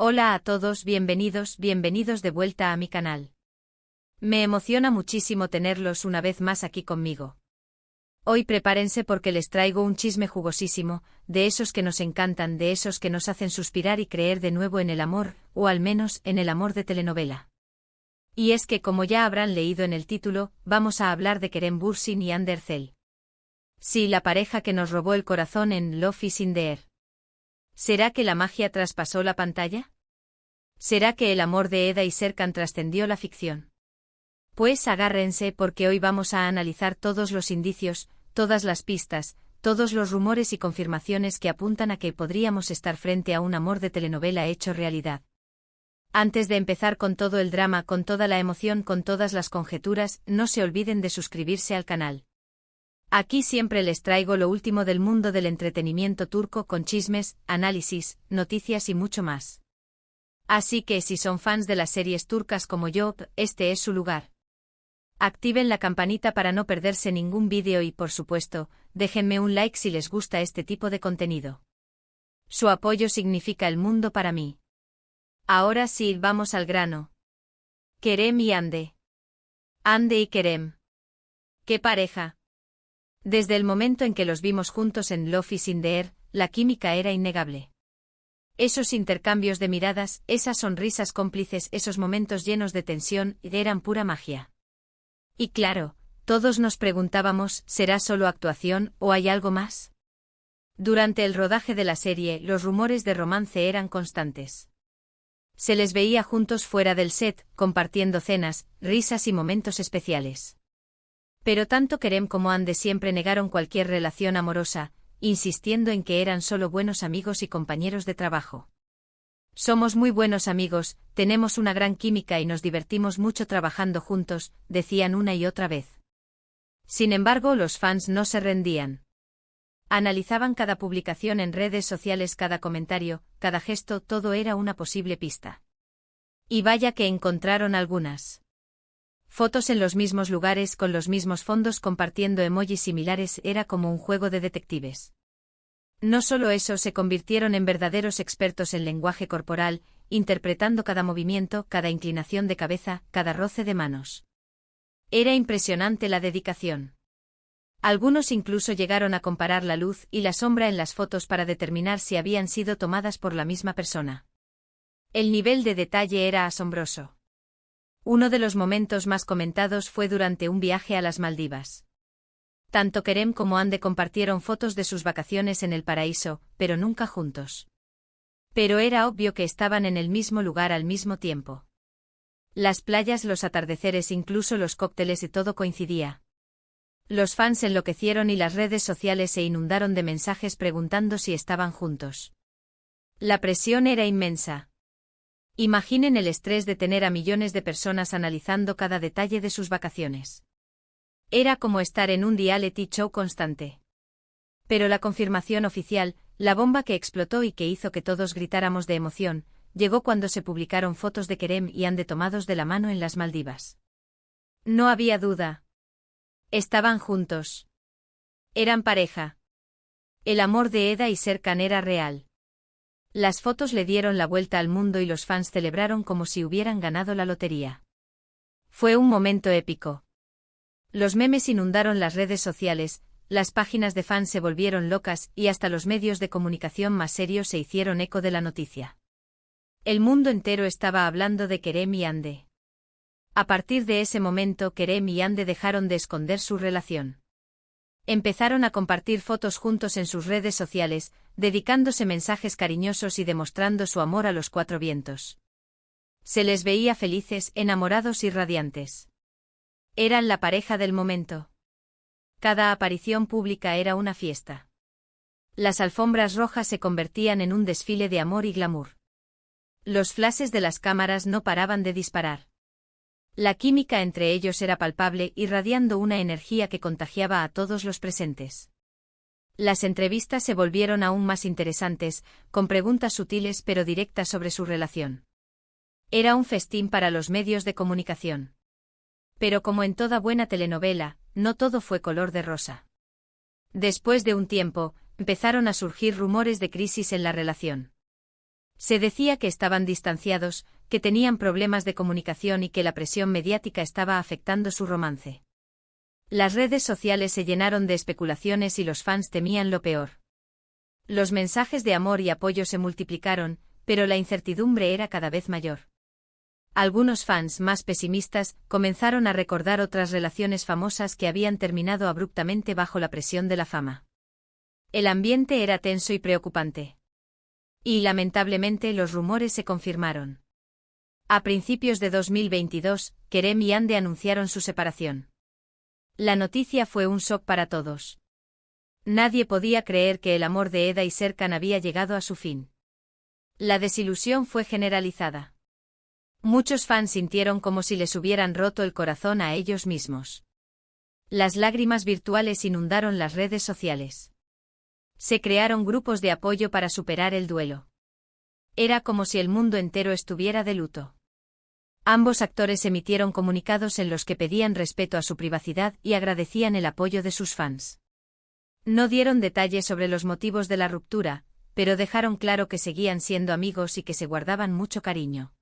Hola a todos, bienvenidos de vuelta a mi canal. Me emociona muchísimo tenerlos una vez más aquí conmigo. Hoy prepárense porque les traigo un chisme jugosísimo, de esos que nos encantan, de esos que nos hacen suspirar y creer de nuevo en el amor, o al menos en el amor de telenovela. Y es que, como ya habrán leído en el título, vamos a hablar de Kerem Bürsin y Hande Erçel. Sí, la pareja que nos robó el corazón en Love is in the Air. ¿Será que la magia traspasó la pantalla? ¿Será que el amor de Eda y Serkan trascendió la ficción? Pues agárrense porque hoy vamos a analizar todos los indicios, todas las pistas, todos los rumores y confirmaciones que apuntan a que podríamos estar frente a un amor de telenovela hecho realidad. Antes de empezar con todo el drama, con toda la emoción, con todas las conjeturas, no se olviden de suscribirse al canal. Aquí siempre les traigo lo último del mundo del entretenimiento turco con chismes, análisis, noticias y mucho más. Así que si son fans de las series turcas como yo, este es su lugar. Activen la campanita para no perderse ningún vídeo y, por supuesto, déjenme un like si les gusta este tipo de contenido. Su apoyo significa el mundo para mí. Ahora sí, vamos al grano. Kerem y Hande. Hande y Kerem. ¡Qué pareja! Desde el momento en que los vimos juntos en Love is in the Air, la química era innegable. Esos intercambios de miradas, esas sonrisas cómplices, esos momentos llenos de tensión, eran pura magia. Y claro, todos nos preguntábamos, ¿será solo actuación o hay algo más? Durante el rodaje de la serie, los rumores de romance eran constantes. Se les veía juntos fuera del set, compartiendo cenas, risas y momentos especiales. Pero tanto Kerem como Hande siempre negaron cualquier relación amorosa, insistiendo en que eran solo buenos amigos y compañeros de trabajo. Somos muy buenos amigos, tenemos una gran química y nos divertimos mucho trabajando juntos, decían una y otra vez. Sin embargo, los fans no se rendían. Analizaban cada publicación en redes sociales, cada comentario, cada gesto, todo era una posible pista. Y vaya que encontraron algunas. Fotos en los mismos lugares, con los mismos fondos, compartiendo emojis similares, era como un juego de detectives. No solo eso, se convirtieron en verdaderos expertos en lenguaje corporal, interpretando cada movimiento, cada inclinación de cabeza, cada roce de manos. Era impresionante la dedicación. Algunos incluso llegaron a comparar la luz y la sombra en las fotos para determinar si habían sido tomadas por la misma persona. El nivel de detalle era asombroso. Uno de los momentos más comentados fue durante un viaje a las Maldivas. Tanto Kerem como Hande compartieron fotos de sus vacaciones en el paraíso, pero nunca juntos. Pero era obvio que estaban en el mismo lugar al mismo tiempo. Las playas, los atardeceres, incluso los cócteles, y todo coincidía. Los fans enloquecieron y las redes sociales se inundaron de mensajes preguntando si estaban juntos. La presión era inmensa. Imaginen el estrés de tener a millones de personas analizando cada detalle de sus vacaciones. Era como estar en un reality show constante. Pero la confirmación oficial, la bomba que explotó y que hizo que todos gritáramos de emoción, llegó cuando se publicaron fotos de Kerem y Hande tomados de la mano en las Maldivas. No había duda. Estaban juntos. Eran pareja. El amor de Eda y Serkan era real. Las fotos le dieron la vuelta al mundo y los fans celebraron como si hubieran ganado la lotería. Fue un momento épico. Los memes inundaron las redes sociales, las páginas de fans se volvieron locas y hasta los medios de comunicación más serios se hicieron eco de la noticia. El mundo entero estaba hablando de Kerem y Hande. A partir de ese momento, Kerem y Hande dejaron de esconder su relación. Empezaron a compartir fotos juntos en sus redes sociales, dedicándose mensajes cariñosos y demostrando su amor a los cuatro vientos. Se les veía felices, enamorados y radiantes. Eran la pareja del momento. Cada aparición pública era una fiesta. Las alfombras rojas se convertían en un desfile de amor y glamour. Los flashes de las cámaras no paraban de disparar. La química entre ellos era palpable, irradiando una energía que contagiaba a todos los presentes. Las entrevistas se volvieron aún más interesantes, con preguntas sutiles pero directas sobre su relación. Era un festín para los medios de comunicación. Pero como en toda buena telenovela, no todo fue color de rosa. Después de un tiempo, empezaron a surgir rumores de crisis en la relación. Se decía que estaban distanciados, que tenían problemas de comunicación y que la presión mediática estaba afectando su romance. Las redes sociales se llenaron de especulaciones y los fans temían lo peor. Los mensajes de amor y apoyo se multiplicaron, pero la incertidumbre era cada vez mayor. Algunos fans más pesimistas comenzaron a recordar otras relaciones famosas que habían terminado abruptamente bajo la presión de la fama. El ambiente era tenso y preocupante. Y lamentablemente los rumores se confirmaron. A principios de 2022, Kerem y Hande anunciaron su separación. La noticia fue un shock para todos. Nadie podía creer que el amor de Eda y Serkan había llegado a su fin. La desilusión fue generalizada. Muchos fans sintieron como si les hubieran roto el corazón a ellos mismos. Las lágrimas virtuales inundaron las redes sociales. Se crearon grupos de apoyo para superar el duelo. Era como si el mundo entero estuviera de luto. Ambos actores emitieron comunicados en los que pedían respeto a su privacidad y agradecían el apoyo de sus fans. No dieron detalles sobre los motivos de la ruptura, pero dejaron claro que seguían siendo amigos y que se guardaban mucho cariño.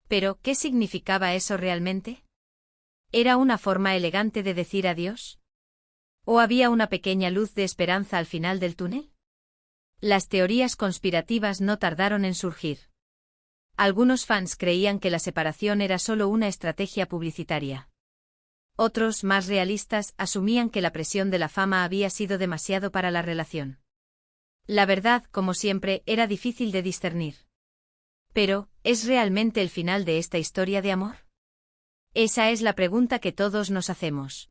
¿Pero qué significaba eso realmente? ¿Era una forma elegante de decir adiós? ¿O había una pequeña luz de esperanza al final del túnel? Las teorías conspirativas no tardaron en surgir. Algunos fans creían que la separación era solo una estrategia publicitaria. Otros, más realistas, asumían que la presión de la fama había sido demasiado para la relación. La verdad, como siempre, era difícil de discernir. Pero, ¿es realmente el final de esta historia de amor? Esa es la pregunta que todos nos hacemos.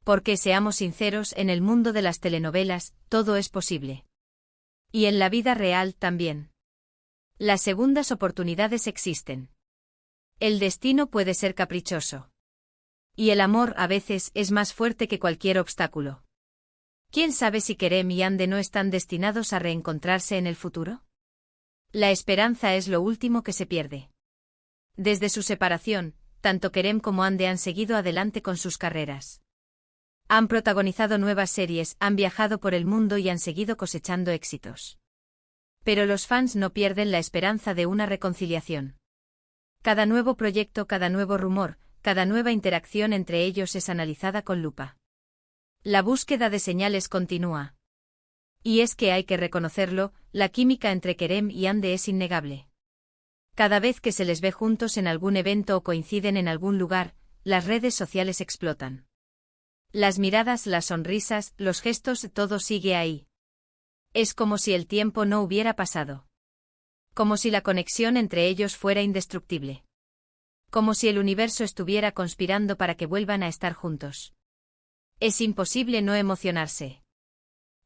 Porque seamos sinceros, en el mundo de las telenovelas, todo es posible. Y en la vida real también. Las segundas oportunidades existen. El destino puede ser caprichoso. Y el amor a veces es más fuerte que cualquier obstáculo. ¿Quién sabe si Kerem y Hande no están destinados a reencontrarse en el futuro? La esperanza es lo último que se pierde. Desde su separación, tanto Kerem como Hande han seguido adelante con sus carreras. Han protagonizado nuevas series, han viajado por el mundo y han seguido cosechando éxitos. Pero los fans no pierden la esperanza de una reconciliación. Cada nuevo proyecto, cada nuevo rumor, cada nueva interacción entre ellos es analizada con lupa. La búsqueda de señales continúa. Y es que hay que reconocerlo, la química entre Kerem y Hande es innegable. Cada vez que se les ve juntos en algún evento o coinciden en algún lugar, las redes sociales explotan. Las miradas, las sonrisas, los gestos, todo sigue ahí. Es como si el tiempo no hubiera pasado. Como si la conexión entre ellos fuera indestructible. Como si el universo estuviera conspirando para que vuelvan a estar juntos. Es imposible no emocionarse.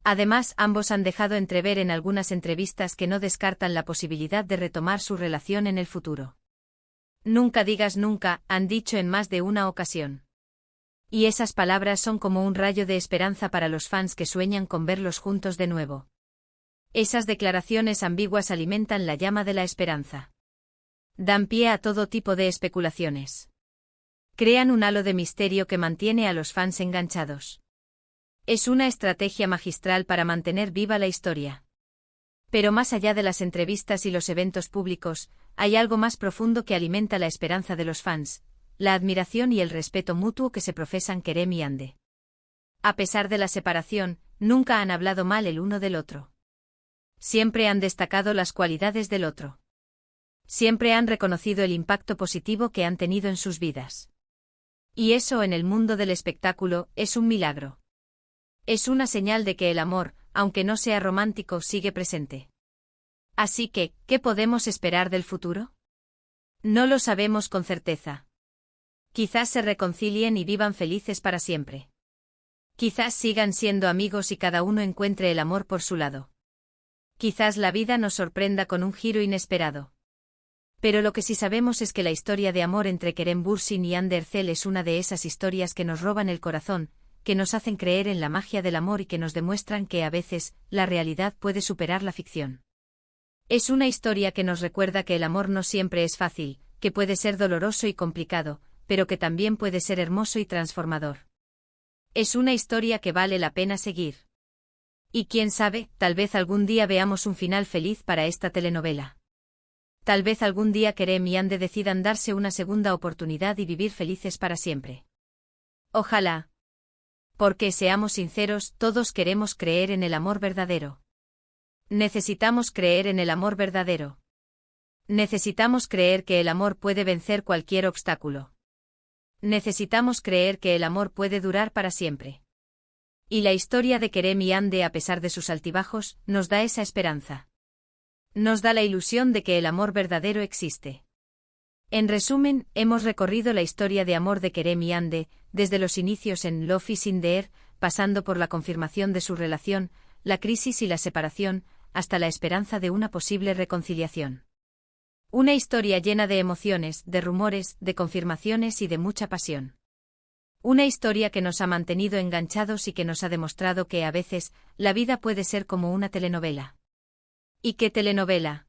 Además, ambos han dejado entrever en algunas entrevistas que no descartan la posibilidad de retomar su relación en el futuro. Nunca digas nunca, han dicho en más de una ocasión. Y esas palabras son como un rayo de esperanza para los fans que sueñan con verlos juntos de nuevo. Esas declaraciones ambiguas alimentan la llama de la esperanza. Dan pie a todo tipo de especulaciones. Crean un halo de misterio que mantiene a los fans enganchados. Es una estrategia magistral para mantener viva la historia. Pero más allá de las entrevistas y los eventos públicos, hay algo más profundo que alimenta la esperanza de los fans, la admiración y el respeto mutuo que se profesan Kerem y Hande. A pesar de la separación, nunca han hablado mal el uno del otro. Siempre han destacado las cualidades del otro. Siempre han reconocido el impacto positivo que han tenido en sus vidas. Y eso en el mundo del espectáculo es un milagro. Es una señal de que el amor, aunque no sea romántico, sigue presente. Así que, ¿qué podemos esperar del futuro? No lo sabemos con certeza. Quizás se reconcilien y vivan felices para siempre. Quizás sigan siendo amigos y cada uno encuentre el amor por su lado. Quizás la vida nos sorprenda con un giro inesperado. Pero lo que sí sabemos es que la historia de amor entre Kerem Bürsin y Hande Erçel es una de esas historias que nos roban el corazón, que nos hacen creer en la magia del amor y que nos demuestran que a veces, la realidad puede superar la ficción. Es una historia que nos recuerda que el amor no siempre es fácil, que puede ser doloroso y complicado, pero que también puede ser hermoso y transformador. Es una historia que vale la pena seguir. Y quién sabe, tal vez algún día veamos un final feliz para esta telenovela. Tal vez algún día Kerem y Ande decidan darse una segunda oportunidad y vivir felices para siempre. Ojalá. Porque, seamos sinceros, todos queremos creer en el amor verdadero. Necesitamos creer en el amor verdadero. Necesitamos creer que el amor puede vencer cualquier obstáculo. Necesitamos creer que el amor puede durar para siempre. Y la historia de Kerem y Ande, a pesar de sus altibajos, nos da esa esperanza. Nos da la ilusión de que el amor verdadero existe. En resumen, hemos recorrido la historia de amor de Kerem y Ande, desde los inicios en Love is in the air, pasando por la confirmación de su relación, la crisis y la separación, hasta la esperanza de una posible reconciliación. Una historia llena de emociones, de rumores, de confirmaciones y de mucha pasión. Una historia que nos ha mantenido enganchados y que nos ha demostrado que, a veces, la vida puede ser como una telenovela. ¿Y qué telenovela?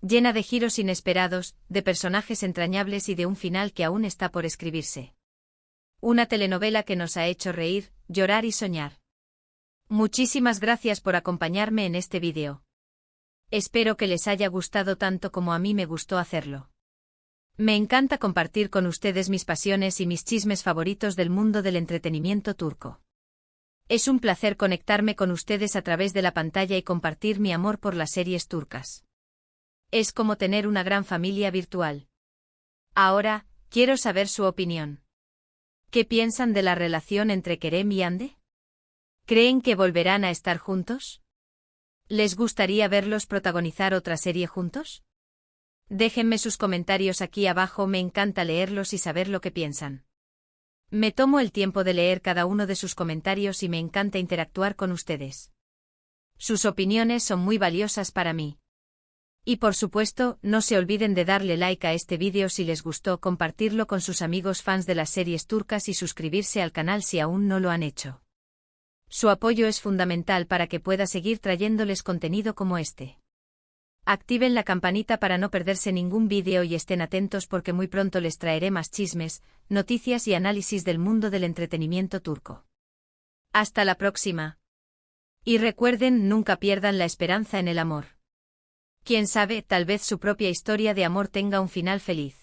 Llena de giros inesperados, de personajes entrañables y de un final que aún está por escribirse. Una telenovela que nos ha hecho reír, llorar y soñar. Muchísimas gracias por acompañarme en este vídeo. Espero que les haya gustado tanto como a mí me gustó hacerlo. Me encanta compartir con ustedes mis pasiones y mis chismes favoritos del mundo del entretenimiento turco. Es un placer conectarme con ustedes a través de la pantalla y compartir mi amor por las series turcas. Es como tener una gran familia virtual. Ahora, quiero saber su opinión. ¿Qué piensan de la relación entre Kerem y Ande? ¿Creen que volverán a estar juntos? ¿Les gustaría verlos protagonizar otra serie juntos? Déjenme sus comentarios aquí abajo, me encanta leerlos y saber lo que piensan. Me tomo el tiempo de leer cada uno de sus comentarios y me encanta interactuar con ustedes. Sus opiniones son muy valiosas para mí. Y por supuesto, no se olviden de darle like a este vídeo si les gustó, compartirlo con sus amigos fans de las series turcas y suscribirse al canal si aún no lo han hecho. Su apoyo es fundamental para que pueda seguir trayéndoles contenido como este. Activen la campanita para no perderse ningún vídeo y estén atentos porque muy pronto les traeré más chismes, noticias y análisis del mundo del entretenimiento turco. Hasta la próxima. Y recuerden, nunca pierdan la esperanza en el amor. Quién sabe, tal vez su propia historia de amor tenga un final feliz.